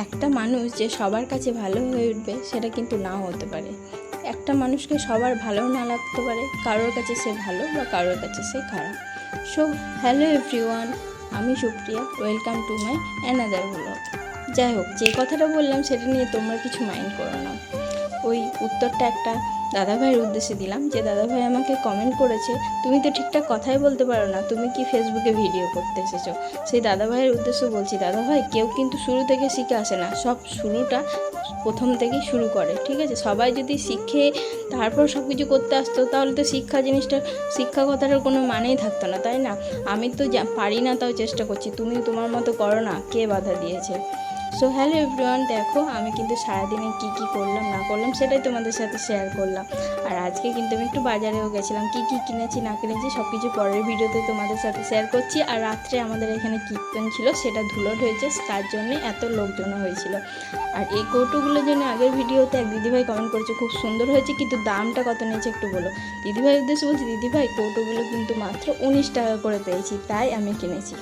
একটা মানুষ যে সবার কাছে ভালো হয়ে উঠবে সেটা কিন্তু নাও হতে পারে। একটা মানুষকে সবার ভালো না লাগতে পারে, কারোর কাছে সে ভালো বা কারোর কাছে সে খারাপ। সো হ্যালো এভরিওয়ান, আমি Supriya, welcome to my another blog. যাই হোক, যে কথাটা বললাম সেটা নিয়ে তোমরা কিছু মাইন্ড করো না। ওই উত্তরটা একটা দাদাভাইয়ের উদ্দেশ্যে দিলাম, যে দাদাভাই আমাকে কমেন্ট করেছে, তুমি তো ঠিকঠাক কথাই বলতে পারো না, তুমি কি ফেসবুকে ভিডিও করতে এসেছো। সেই দাদাভাইয়ের উদ্দেশ্যে বলছি, দাদাভাই কেউ কিন্তু শুরু থেকে শিখে আসে না, সব শুরুটা প্রথম থেকেই শুরু করে, ঠিক আছে। সবাই যদি শিখে তারপর সব কিছু করতে আসতো তাহলে তো শিক্ষা কথাটার কোনো মানেই থাকতো না, তাই না। আমি তো পারি না, তাও চেষ্টা করছি, তুমি তোমার মতো করো না, কে বাধা দিয়েছে। সো হ্যালো এভরিওয়ান, দেখো আমি কিন্তু সারাদিনে কী করলাম না করলাম সেটাই তোমাদের সাথে শেয়ার করলাম। আর আজকে কিন্তু আমি একটু বাজারেও গেছিলাম, কী কিনেছি না কিনেছি সব কিছু পরের ভিডিওতে তোমাদের সাথে শেয়ার করছি। আর রাত্রে আমাদের এখানে কীর্তন ছিল, সেটা ধুলোট হয়েছে, তার জন্যে এত লোকজন হয়েছিল। আর এই কৌটোগুলোর জন্য আগের ভিডিওতে এক দিদিভাই কমেন্ট করেছে খুব সুন্দর হয়েছে, কিন্তু দামটা কত নিয়েছে একটু বলো। দিদিভাইয়ের উদ্দেশ্যে বলছি, দিদিভাই কৌটোগুলো কিন্তু মাত্র 19 টাকা করে পেয়েছি, তাই আমি কিনেছি।